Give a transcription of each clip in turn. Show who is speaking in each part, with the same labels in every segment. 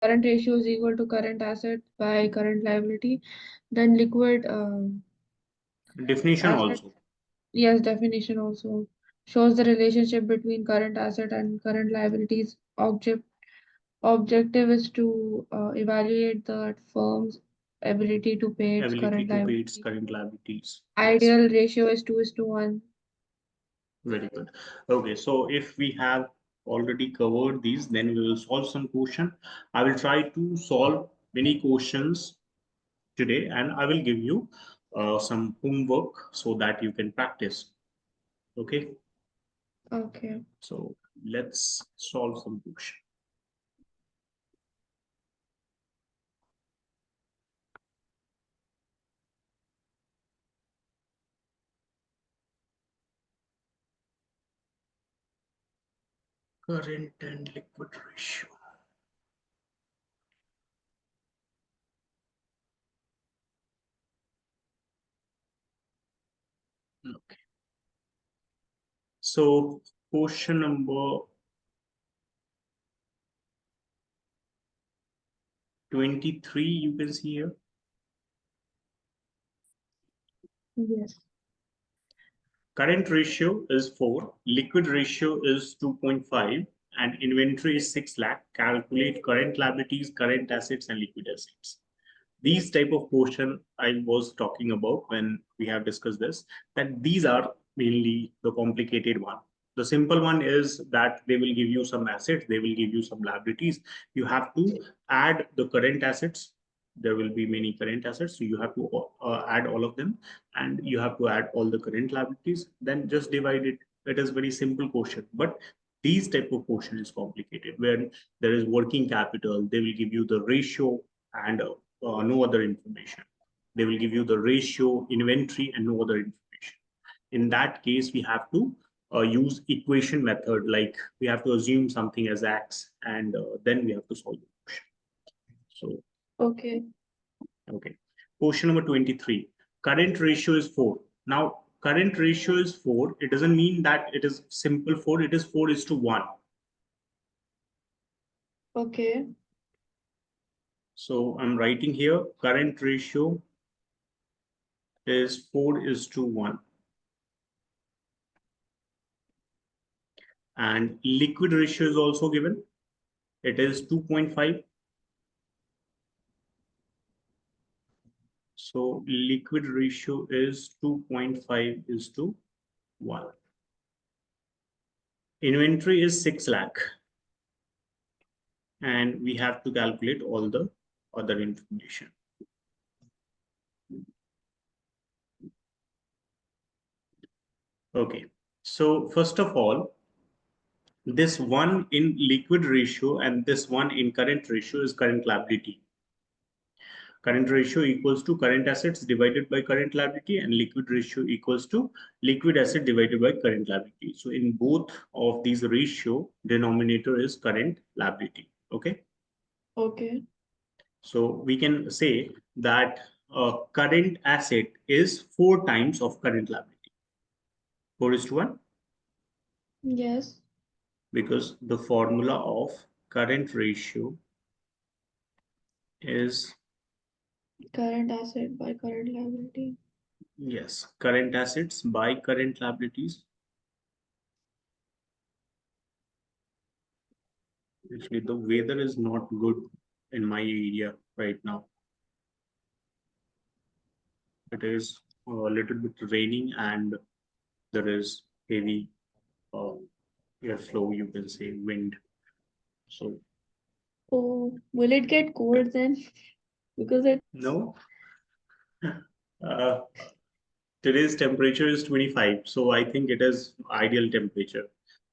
Speaker 1: current ratio is equal to current asset by current liability, then liquid
Speaker 2: Definition
Speaker 1: asset,
Speaker 2: also.
Speaker 1: yes, definition also shows the relationship between current asset and current liabilities. Objective is to evaluate the firm's ability to pay its
Speaker 2: Ability
Speaker 1: current
Speaker 2: to pay its
Speaker 1: liability.
Speaker 2: current liabilities. Yes.
Speaker 1: Ideal ratio is 2:1.
Speaker 2: Very good. Okay, so if we have already covered these, then we will solve some question. I will try to solve many questions today, and I will give you some homework so that you can practice. Okay,
Speaker 1: Okay.
Speaker 2: so let's solve some question. Current and liquid ratio. Okay. So question number 23, you can see here.
Speaker 1: Yes.
Speaker 2: Current ratio is 4, liquid ratio is 2.5, and inventory is 6 lakh. Calculate current liabilities, current assets, and liquid assets. These type of question I was talking about when we have discussed this, that these are mainly the complicated one. The simple one is that they will give you some assets, they will give you some liabilities. You have to add the current assets. There will be many current assets, so you have to add all of them, and you have to add all the current liabilities. Then just divide it. It is very simple question, but these type of question is complicated. When there is working capital, they will give you the ratio and no other information. They will give you the ratio, inventory, and no other information. In that case, we have to use equation method, like we have to assume something as x, and then we have to solve the question. So,
Speaker 1: Okay.
Speaker 2: okay. Question number 23. Current ratio is 4. Now, current ratio is 4. It doesn't mean that it is simple 4. It is 4:1.
Speaker 1: Okay.
Speaker 2: So I'm writing here current ratio is 4:1. And liquid ratio is also given. It is 2.5. So liquid ratio is 2.5:1. Inventory is 6 lakh. And we have to calculate all the other information. Okay. So first of all, this one in liquid ratio and this one in current ratio is current liability. Current ratio equals to current assets divided by current liability, and liquid ratio equals to liquid asset divided by current liability. So in both of these ratio, denominator is current liability. Okay.
Speaker 1: Okay.
Speaker 2: So we can say that current asset is 4 times of current liability. 4:1.
Speaker 1: Yes.
Speaker 2: Because the formula of current ratio is,
Speaker 1: Current asset by current liability.
Speaker 2: yes, current assets by current liabilities. Actually, the weather is not good in my area right now. It is a little bit raining and there is heavy uh, airflow, you can say wind. So,
Speaker 1: Oh, will it get cold then? Because it.
Speaker 2: no, uh, today's temperature is 25. So I think it is ideal temperature.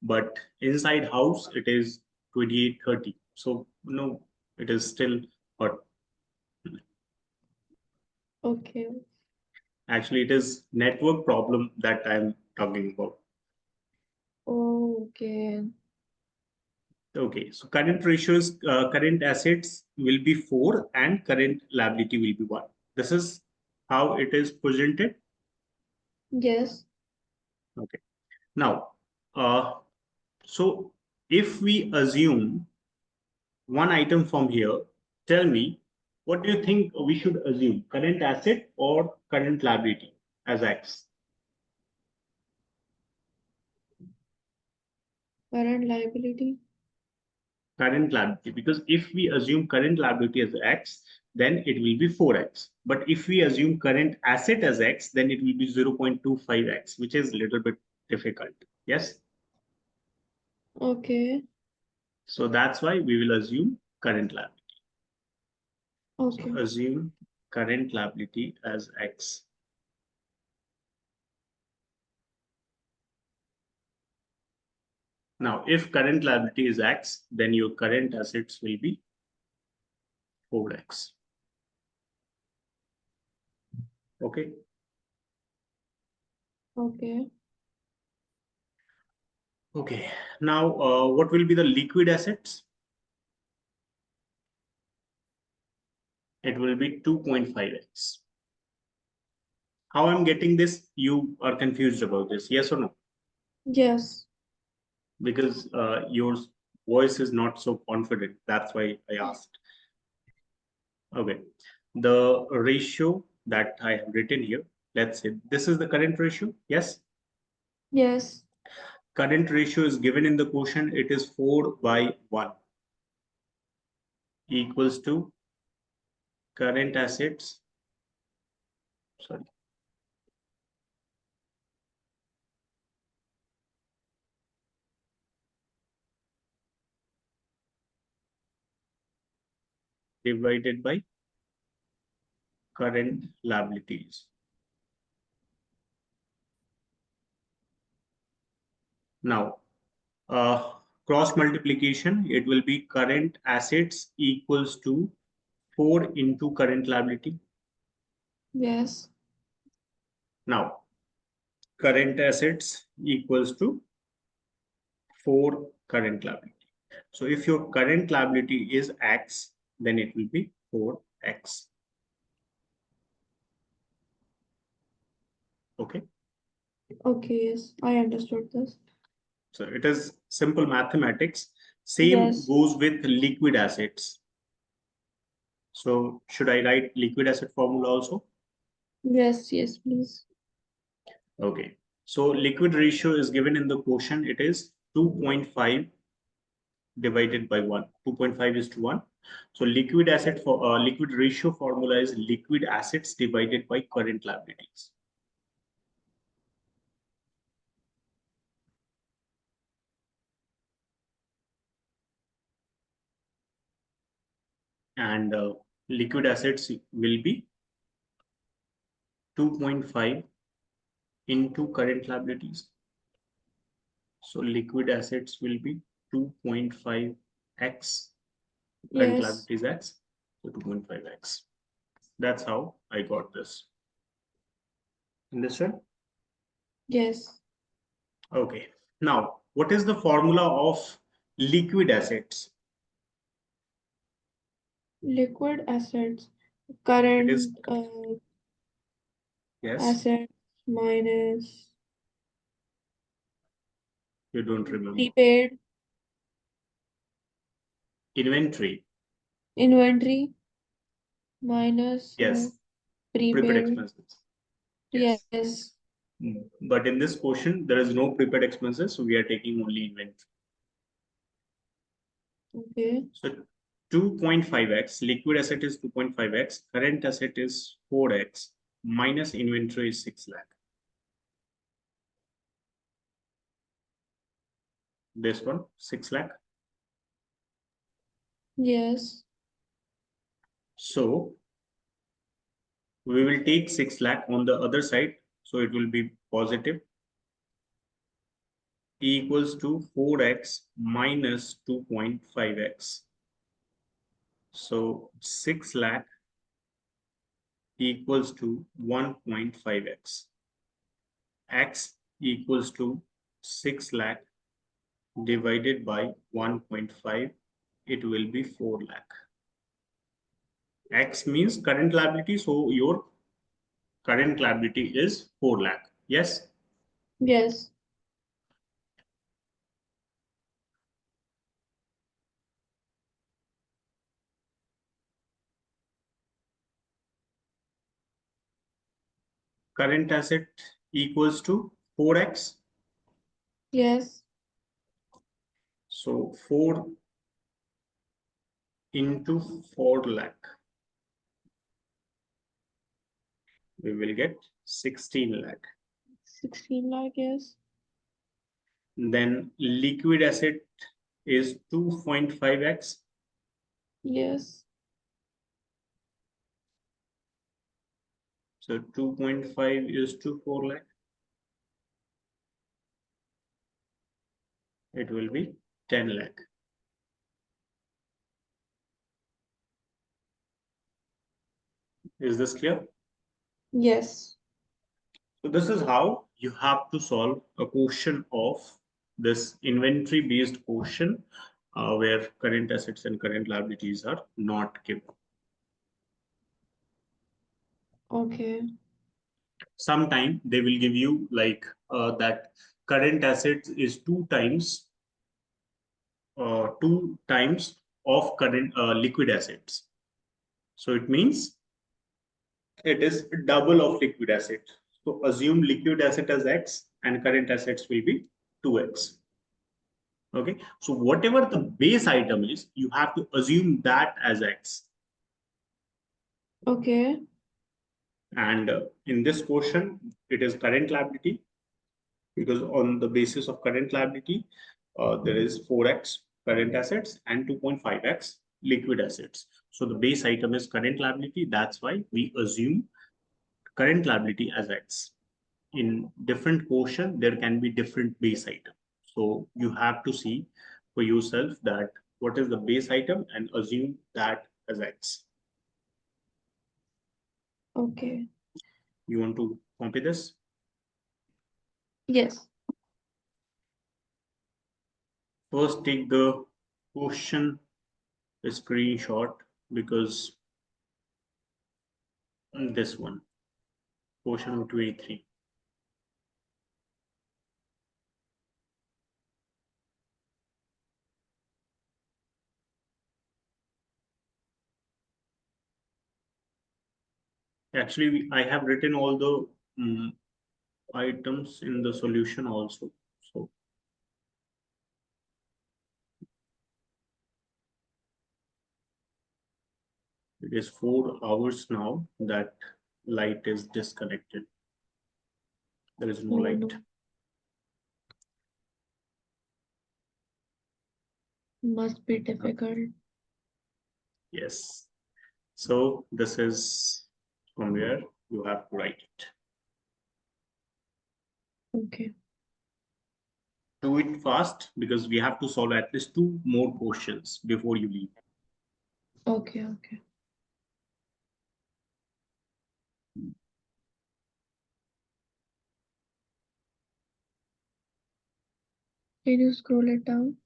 Speaker 2: But inside house, it is 28, 30. So, no, it is still hot.
Speaker 1: Okay.
Speaker 2: Actually, it is network problem that I'm talking about.
Speaker 1: Oh, okay.
Speaker 2: Okay, so current ratios, current assets will be 4 and current liability will be 1. This is how it is presented.
Speaker 1: Yes.
Speaker 2: Okay. Now, so if we assume one item from here. Tell me, what do you think we should assume? Current asset or current liability as X?
Speaker 1: Current liability.
Speaker 2: Current liability, because if we assume current liability as X, then it will be 4X. But if we assume current asset as X, then it will be 0.25X, which is a little bit difficult. Yes.
Speaker 1: Okay.
Speaker 2: So that's why we will assume current liability.
Speaker 1: Okay.
Speaker 2: So assume current liability as X. Now, if current liability is X, then your current assets will be 4X. Okay.
Speaker 1: Okay.
Speaker 2: Okay. Now, what will be the liquid assets? It will be 2.5X. How I'm getting this? You are confused about this, yes or no?
Speaker 1: Yes.
Speaker 2: Because your voice is not so confident. That's why I asked. Okay. The ratio that I have written here, let's say this is the current ratio. Yes.
Speaker 1: Yes.
Speaker 2: Current ratio is given in the quotient. It is 4/1 equals to current assets. Sorry. Divided by current liabilities. Now, cross multiplication, it will be current assets equals to 4 into current liability.
Speaker 1: Yes.
Speaker 2: Now, current assets equals to 4 current liability. So if your current liability is X, then it will be 4X. Okay.
Speaker 1: Okay. Yes. I understood this.
Speaker 2: So it is simple mathematics. Same
Speaker 1: Yes.
Speaker 2: goes with liquid assets. So should I write liquid asset formula also?
Speaker 1: Yes. Yes, please.
Speaker 2: Okay. So liquid ratio is given in the quotient. It is 2.5 divided by 1. 2.5 is to 1. So liquid asset for liquid ratio formula is liquid assets divided by current liabilities. And liquid assets will be 2.5 into current liabilities. So liquid assets will be 2.5x, current
Speaker 1: Yes.
Speaker 2: liabilities x, so 2.5x. That's how I got this. Understand?
Speaker 1: Yes.
Speaker 2: Okay. Now, what is the formula of liquid assets?
Speaker 1: Liquid assets.
Speaker 2: It is,
Speaker 1: Current
Speaker 2: yes,
Speaker 1: assets minus
Speaker 2: you don't remember.
Speaker 1: prepaid
Speaker 2: Inventory,
Speaker 1: inventory minus
Speaker 2: yes, prepaid
Speaker 1: prepaid.
Speaker 2: expenses, yes.
Speaker 1: Yes.
Speaker 2: But in this portion, there is no prepaid expenses, so we are taking only inventory.
Speaker 1: Okay.
Speaker 2: So 2.5x, liquid asset is 2.5x, current asset is 4x, minus inventory is 6 lakh. This one, 6 lakh.
Speaker 1: Yes.
Speaker 2: So we will take 6 lakh on the other side. So it will be positive. E equals to 4x minus 2.5x. So 6 lakh equals to 1.5x. X equals to 6 lakh divided by 1.5, it will be 4 lakh. X means current liability, so your current liability is 4 lakh. Yes.
Speaker 1: Yes.
Speaker 2: current asset equals to 4x.
Speaker 1: Yes.
Speaker 2: So 4 into 4 lakh, we will get 16 lakh.
Speaker 1: 16 lakh, yes.
Speaker 2: Then liquid asset is 2.5x.
Speaker 1: Yes.
Speaker 2: So 2.5 is to 4 lakh. It will be 10 lakh. Is this clear?
Speaker 1: Yes.
Speaker 2: So this is how you have to solve a question of this inventory based question where current assets and current liabilities are not given.
Speaker 1: Okay.
Speaker 2: Sometime they will give you like that current assets is two times of current liquid assets. So it means it is double of liquid asset. So assume liquid asset as X and current assets will be 2X. Okay. So whatever the base item is, you have to assume that as X.
Speaker 1: Okay.
Speaker 2: And in this portion, it is current liability because on the basis of current liability, there is 4X current assets and 2.5X liquid assets. So the base item is current liability. That's why we assume current liability as X. In different portion, there can be different base item. So you have to see for yourself that what is the base item and assume that as X.
Speaker 1: Okay.
Speaker 2: You want to copy this?
Speaker 1: Yes.
Speaker 2: First, take the question screenshot because this one, question number 23. Actually, I have written all the items in the solution also. So it is 4 hours now that light is disconnected. There is no
Speaker 1: Oh,
Speaker 2: light.
Speaker 1: no. Must be difficult.
Speaker 2: Yes. So this is from where you have to write it.
Speaker 1: Okay.
Speaker 2: Do it fast because we have to solve at least 2 more questions before you leave.
Speaker 1: Okay. Okay. Can you scroll it down?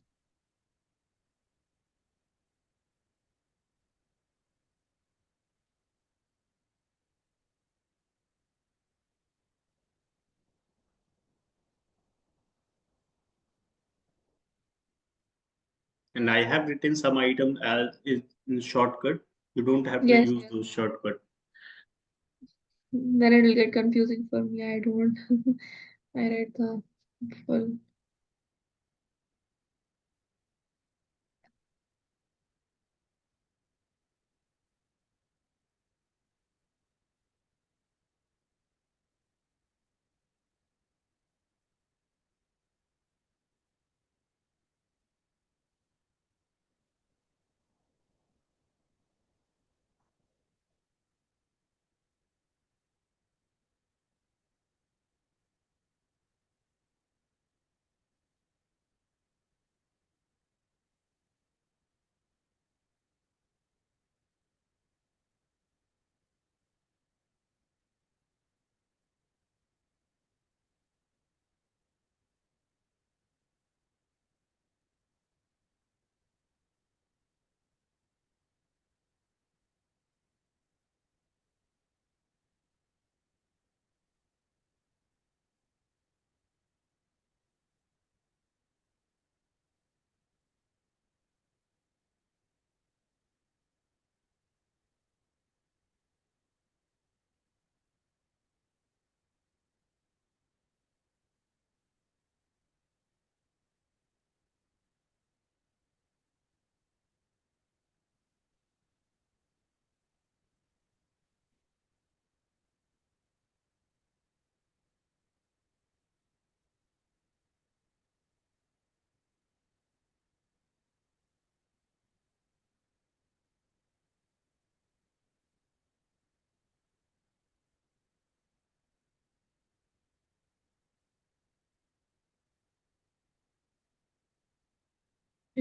Speaker 2: And I have written some item as in shortcut. You don't have to
Speaker 1: Yes.
Speaker 2: use
Speaker 1: Yes.
Speaker 2: those shortcut.
Speaker 1: Then it will get confusing for me. I don't. I read the full.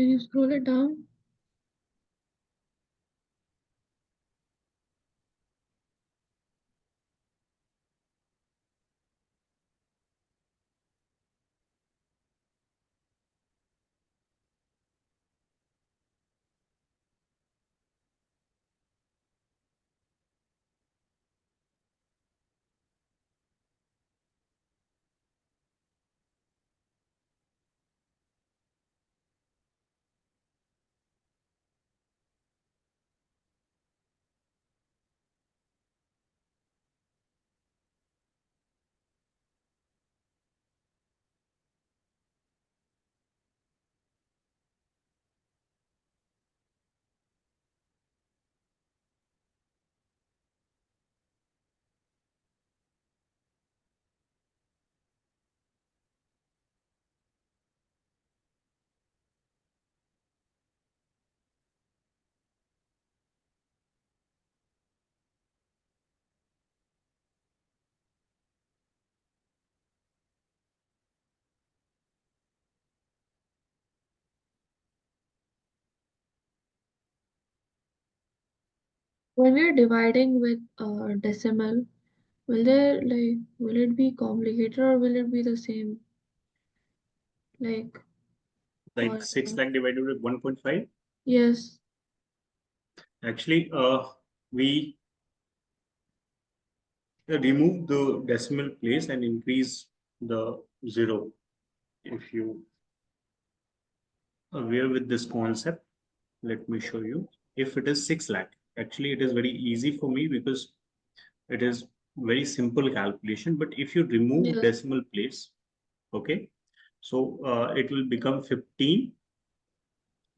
Speaker 1: Can you scroll it down? When we're dividing with decimal, will it be complicated or will it be the same? Like
Speaker 2: Like
Speaker 1: for
Speaker 2: 6 lakh divided with 1.5.
Speaker 1: yes.
Speaker 2: Actually, we remove the decimal place and increase the zero. If you are aware with this concept, let me show you. If it is 6 lakh, actually it is very easy for me because it is very simple calculation. But if you remove
Speaker 1: Yes.
Speaker 2: decimal place, okay, so it will become 15,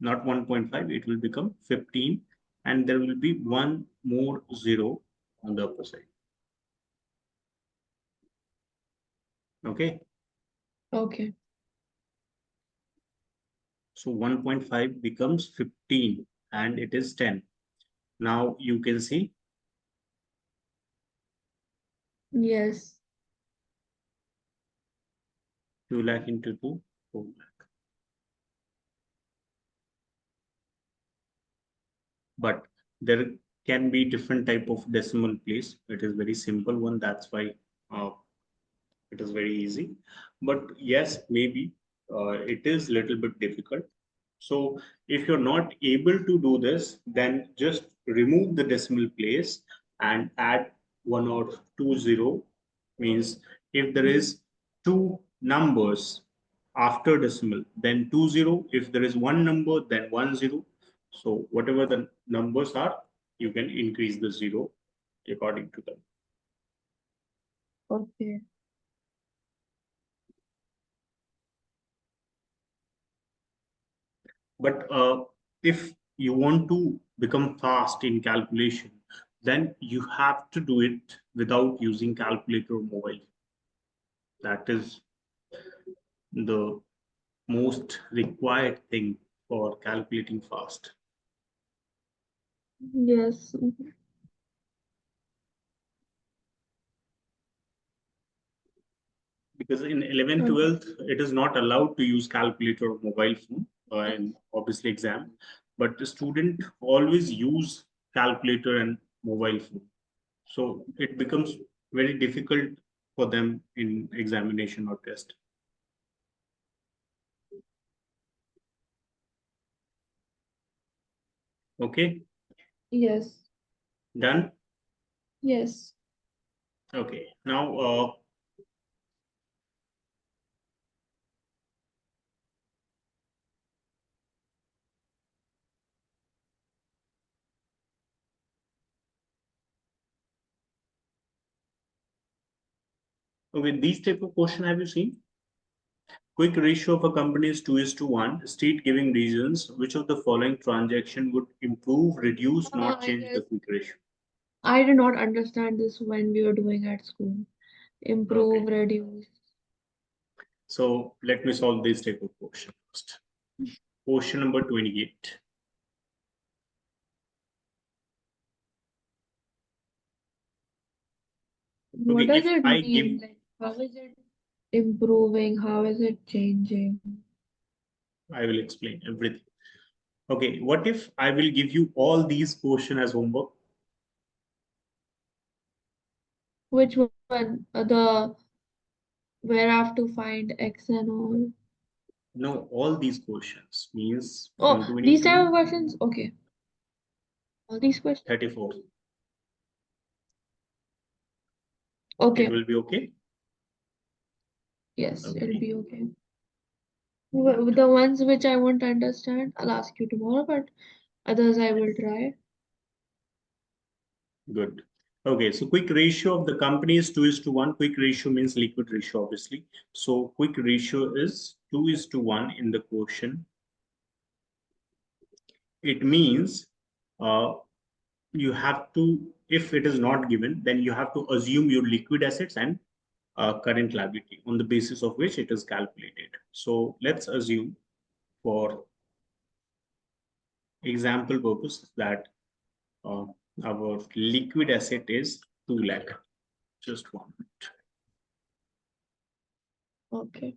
Speaker 2: not 1.5, it will become 15, and there will be one more zero on the upper side. Okay,
Speaker 1: Okay.
Speaker 2: so 1.5 becomes 15 and it is 10. Now you can see
Speaker 1: Yes.
Speaker 2: 2 lakh into 2, 4 lakh. But there can be different type of decimal place. It is very simple one. That's why uh, it is very easy. But yes, maybe it is little bit difficult. So if you're not able to do this, then just remove the decimal place and add one or two zero. Means if there is two numbers after decimal, then 20. If there is one number, then 10. So whatever the numbers are, you can increase the zero according to them.
Speaker 1: Okay.
Speaker 2: But if you want to become fast in calculation, then you have to do it without using calculator or mobile. That is the most required thing for calculating fast.
Speaker 1: Yes.
Speaker 2: Because in 11th,
Speaker 1: Okay.
Speaker 2: 12th, it is not allowed to use calculator or mobile phone
Speaker 1: Yes.
Speaker 2: and obviously exam. But the student always use calculator and mobile phone. So it becomes very difficult for them in examination or test. Okay,
Speaker 1: Yes.
Speaker 2: done.
Speaker 1: Yes.
Speaker 2: Okay, now okay, these type of question have you seen? Quick ratio of a company is 2:1. State giving reasons. Which of the following transaction would improve, reduce, not
Speaker 1: I
Speaker 2: change the
Speaker 1: guess
Speaker 2: quick ratio?
Speaker 1: I did not understand this when we were doing at school.
Speaker 2: Okay,
Speaker 1: Improve, reduce.
Speaker 2: so let me solve this type of question first. Question number 28. Okay,
Speaker 1: What does
Speaker 2: if
Speaker 1: it
Speaker 2: I give,
Speaker 1: mean? Like, how is it improving? How is it changing?
Speaker 2: I will explain everything. Okay, what if I will give you all these questions as homework?
Speaker 1: Which one? The where I have to find X and all.
Speaker 2: No, all these questions means from
Speaker 1: Oh, these
Speaker 2: 20
Speaker 1: type of
Speaker 2: to
Speaker 1: questions. Okay, all these questions.
Speaker 2: 34. It
Speaker 1: Okay,
Speaker 2: will be okay?
Speaker 1: yes, it'll
Speaker 2: Okay,
Speaker 1: be okay. The ones which I won't understand, I'll ask you tomorrow, but others I will try.
Speaker 2: good. Okay, so quick ratio of the company is 2 is to 1. Quick ratio means liquid ratio, obviously. So quick ratio is 2 is to 1 in the question. It means uh, you have to, if it is not given, then you have to assume your liquid assets and current liability on the basis of which it is calculated. So let's assume for example purpose that uh, our liquid asset is 2 lakh. Just 1 minute.
Speaker 1: Okay.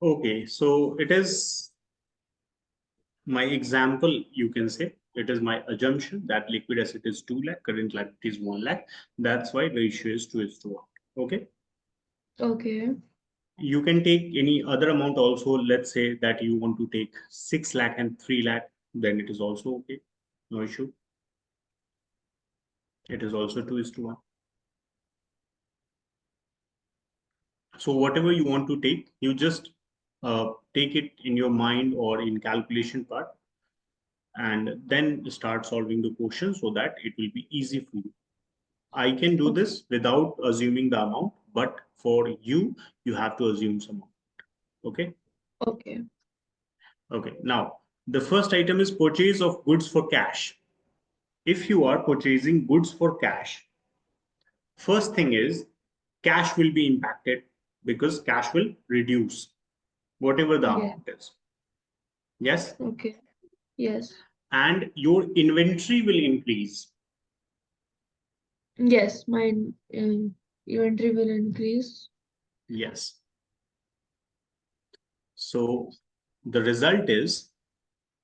Speaker 2: Okay, so it is my example, you can say. It is my assumption that liquid asset is 2 lakh, current liability is 1 lakh. That's why ratio is 2 is to 1. Okay.
Speaker 1: Okay.
Speaker 2: You can take any other amount also. Let's say that you want to take 6 lakh and 3 lakh, then it is also okay. No issue. It is also 2 is to 1. So whatever you want to take, you just take it in your mind or in calculation part and then start solving the question so that it will be easy for you. I can do
Speaker 1: Okay.
Speaker 2: this without assuming the amount, but for you, you have to assume some amount. Okay.
Speaker 1: Okay.
Speaker 2: Okay. Now, the first item is purchase of goods for cash. If you are purchasing goods for cash, first thing is cash will be impacted because cash will reduce whatever the
Speaker 1: Yeah.
Speaker 2: amount is. Yes.
Speaker 1: Okay. Yes.
Speaker 2: And your inventory will increase.
Speaker 1: Yes. My inventory will increase.
Speaker 2: Yes. So the result is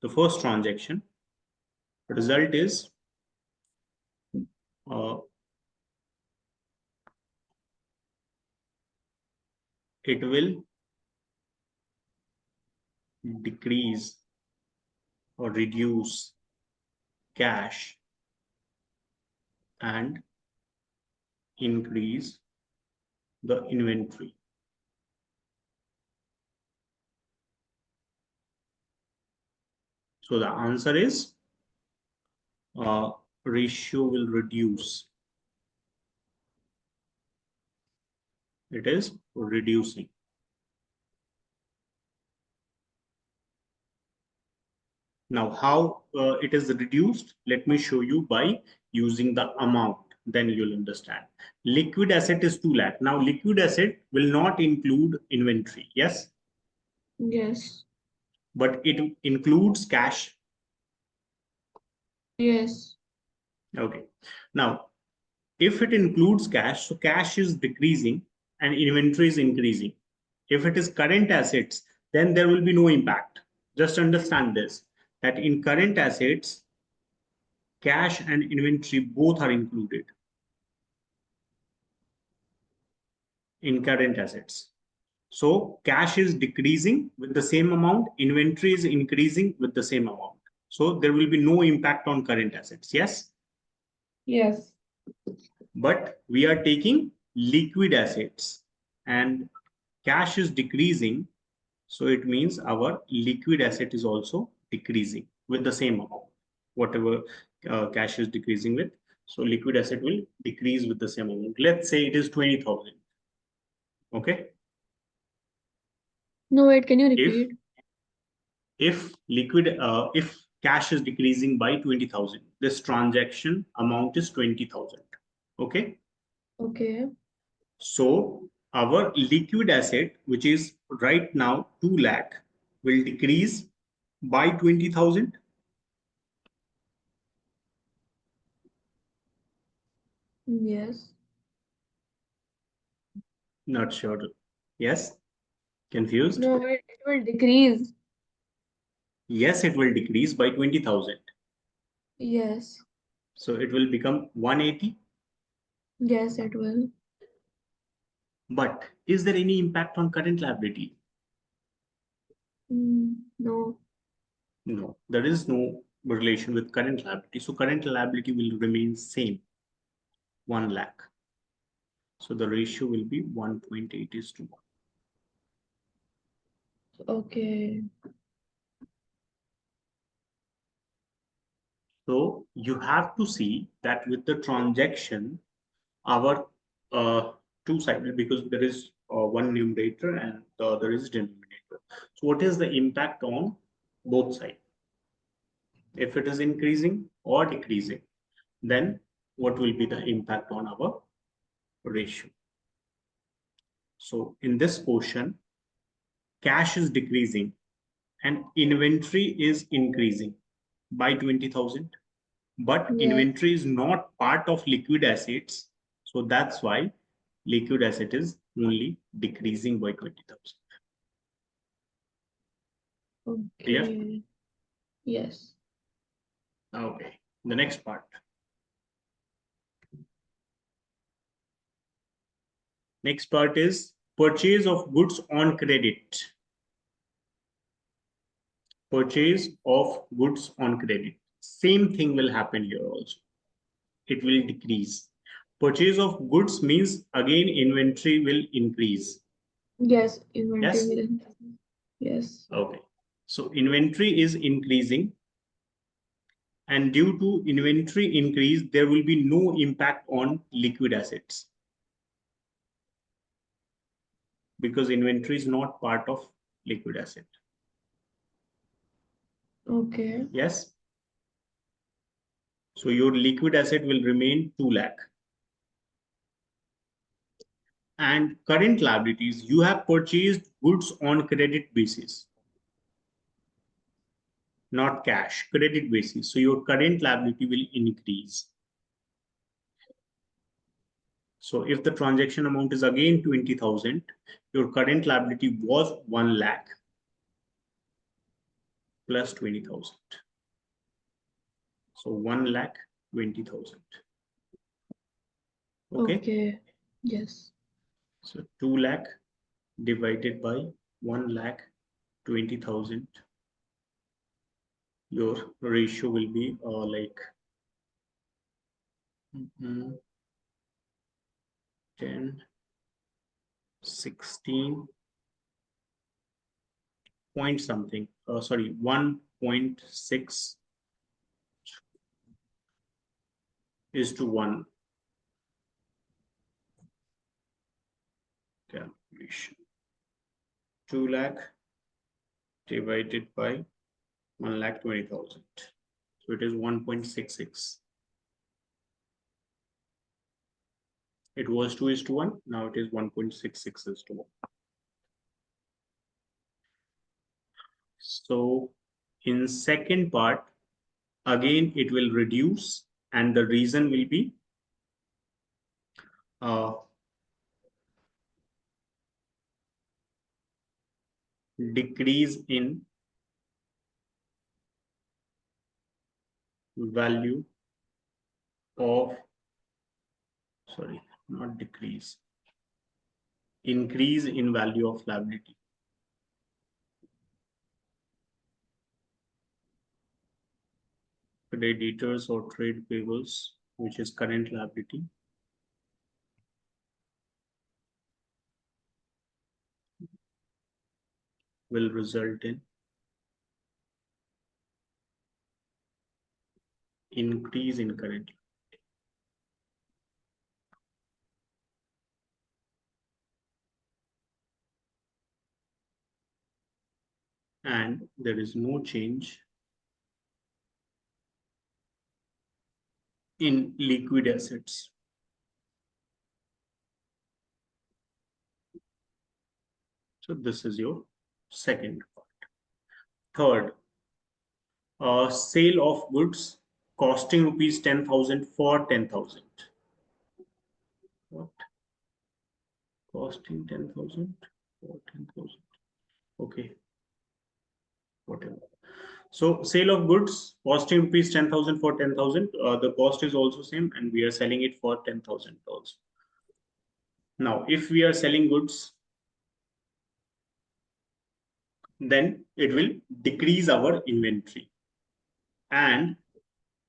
Speaker 2: the first transaction. The result is uh, it will decrease or reduce cash and increase the inventory. So the answer is ratio will reduce. It is reducing. Now, how it is reduced? Let me show you by using the amount. Then you'll understand. Liquid asset is 2 lakh. Now, liquid asset will not include inventory. Yes,
Speaker 1: Yes.
Speaker 2: but it includes cash.
Speaker 1: Yes.
Speaker 2: Okay. Now, if it includes cash, so cash is decreasing and inventory is increasing. If it is current assets, then there will be no impact. Just understand this, that in current assets, cash and inventory both are included. in current assets. So cash is decreasing with the same amount, inventory is increasing with the same amount. So there will be no impact on current assets. Yes.
Speaker 1: Yes.
Speaker 2: But we are taking liquid assets and cash is decreasing. So it means our liquid asset is also decreasing with the same amount, whatever cash is decreasing with. So liquid asset will decrease with the same amount. Let's say it is 20,000. Okay.
Speaker 1: No, wait, can you
Speaker 2: If
Speaker 1: repeat?
Speaker 2: if cash is decreasing by 20,000, this transaction amount is 20,000. Okay.
Speaker 1: Okay.
Speaker 2: So our liquid asset, which is right now 2 lakh, will decrease by 20,000.
Speaker 1: Yes.
Speaker 2: Not sure. Yes. Confused?
Speaker 1: No, it will decrease.
Speaker 2: Yes, it will decrease by 20,000.
Speaker 1: Yes.
Speaker 2: So it will become 180.
Speaker 1: Yes, it will.
Speaker 2: But is there any impact on current liability?
Speaker 1: No.
Speaker 2: No, there is no relation with current liability. So current liability will remain same, 1 lakh. So the ratio will be 1.8 is to 1.
Speaker 1: Okay.
Speaker 2: So you have to see that with the transaction, our two-sided, because there is one numerator and the other is denominator. So what is the impact on both sides? If it is increasing or decreasing, then what will be the impact on our ratio? So in this portion, cash is decreasing and inventory is increasing by 20,000. But
Speaker 1: Yes.
Speaker 2: inventory is not part of liquid assets. So that's why liquid asset is only decreasing by 20,000. Clear?
Speaker 1: Okay. Yes.
Speaker 2: Okay. The next part. Next part is purchase of goods on credit. Purchase of goods on credit. Same thing will happen here also. It will decrease. Purchase of goods means again inventory will increase.
Speaker 1: Yes, inventory
Speaker 2: Yes?
Speaker 1: will increase. Yes.
Speaker 2: Okay. So inventory is increasing, and due to inventory increase, there will be no impact on liquid assets because inventory is not part of liquid asset.
Speaker 1: Okay.
Speaker 2: Yes. So your liquid asset will remain 2 lakh. And current liabilities, you have purchased goods on credit basis, not cash, credit basis. So your current liability will increase. So if the transaction amount is again 20,000, your current liability was 1 lakh plus 20,000. So 1 lakh 20,000. Okay.
Speaker 1: Okay. Yes.
Speaker 2: So 2 lakh divided by 1 lakh 20,000. Your ratio will be like 10, 16 point something. Sorry, 1.6 is to 1 calculation. 2 lakh divided by 1 lakh 20,000. So it is 1.66. It was 2 is to 1. Now it is 1.66 is to 1. So in second part, again, it will reduce and the reason will be decrease in value of, sorry, not decrease. increase in value of liability. Creditors or trade payables, which is current liability, will result in increase in current. And there is no change in liquid assets. So this is your second part. Third, sale of goods costing rupees 10,000 for 10,000. What? Costing 10,000 for 10,000. Okay, whatever. So sale of goods costing rupees 10,000 for 10,000. The cost is also same, and we are selling it for 10,000 also. Now, if we are selling goods, then it will decrease our inventory, and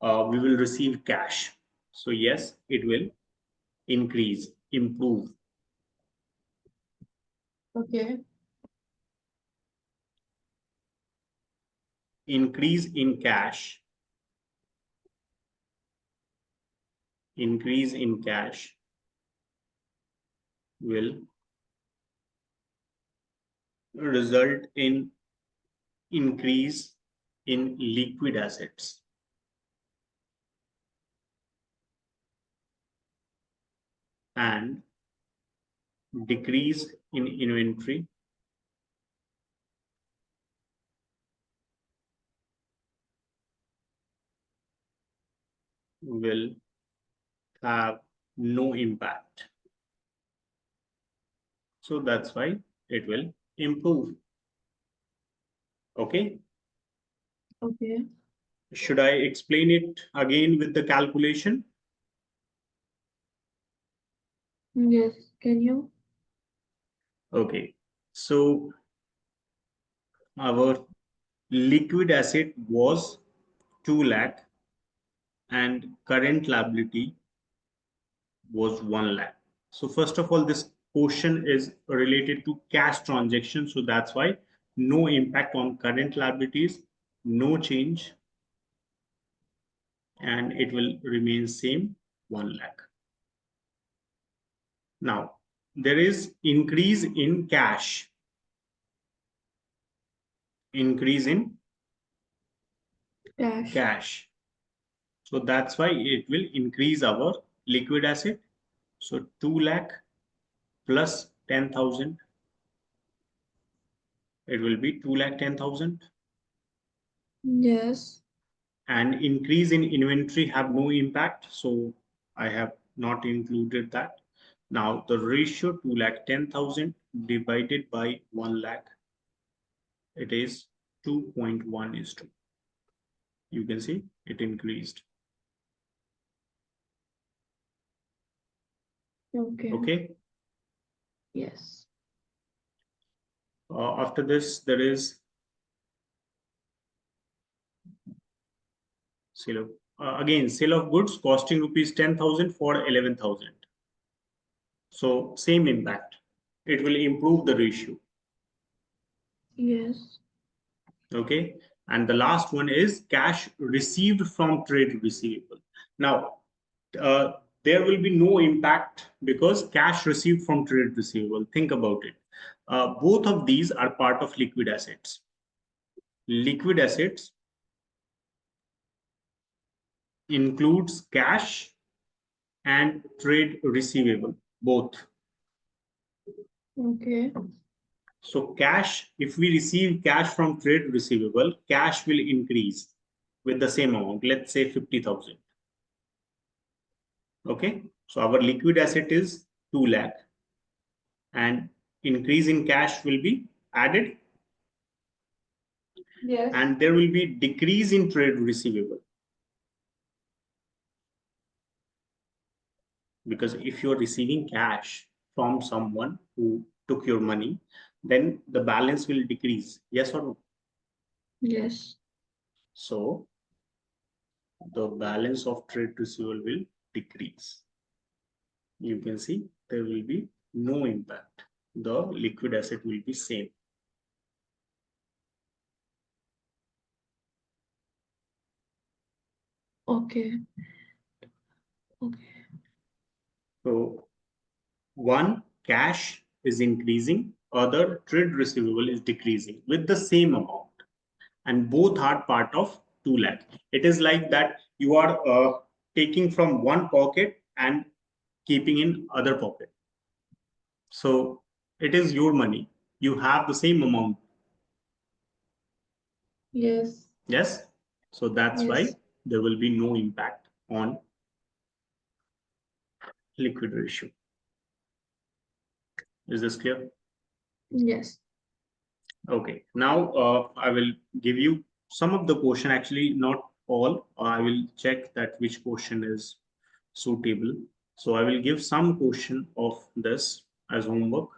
Speaker 2: we will receive cash. So yes, it will increase, improve.
Speaker 1: Okay.
Speaker 2: Increase in cash. Increase in cash will result in increase in liquid assets. And decrease in inventory will have no impact. So that's why it will improve. Okay.
Speaker 1: Okay.
Speaker 2: Should I explain it again with the calculation?
Speaker 1: Yes. Can you?
Speaker 2: Okay. So our liquid asset was 2 lakh and current liability was 1 lakh. So first of all, this question is related to cash transaction. So that's why no impact on current liabilities, no change, and it will remain same 1 lakh. Now, there is increase in cash. Increase in cash. So that's why it will increase our liquid asset. So 2 lakh plus 10,000, it will be 2 lakh 10,000.
Speaker 1: Yes.
Speaker 2: And increase in inventory have no impact. So I have not included that. Now the ratio 2 lakh 10,000 divided by 1 lakh, it is 2.1:2. You can see it increased.
Speaker 1: Okay.
Speaker 2: Okay.
Speaker 1: Yes.
Speaker 2: After this, there is sale of again sale of goods costing rupees 10,000 for 11,000. So same impact. It will improve the ratio.
Speaker 1: Yes.
Speaker 2: Okay. And the last one is cash received from trade receivable. Now, there will be no impact because cash received from trade receivable. Think about it. Both of these are part of liquid assets. Liquid assets includes cash and trade receivable, both.
Speaker 1: Okay.
Speaker 2: So cash, if we receive cash from trade receivable, cash will increase with the same amount, let's say 50,000. Okay. So our liquid asset is 2 lakh and increase in cash will be added.
Speaker 1: Yes.
Speaker 2: And there will be decrease in trade receivable. Because if you're receiving cash from someone who took your money, then the balance will decrease. Yes or no?
Speaker 1: Yes.
Speaker 2: So the balance of trade receivable will decrease. You can see there will be no impact. The liquid asset will be same.
Speaker 1: Okay. Okay.
Speaker 2: So one, cash is increasing, other, trade receivable is decreasing with the same amount, and both are part of 2 lakh. It is like that you are taking from one pocket and keeping in other pocket. So it is your money. You have the same amount.
Speaker 1: Yes.
Speaker 2: Yes. So that's why
Speaker 1: Yes.
Speaker 2: there will be no impact on liquid ratio. Is this clear?
Speaker 1: Yes.
Speaker 2: Okay. Now I will give you some of the question, actually not all. I will check that which question is suitable. So I will give some question of this as homework.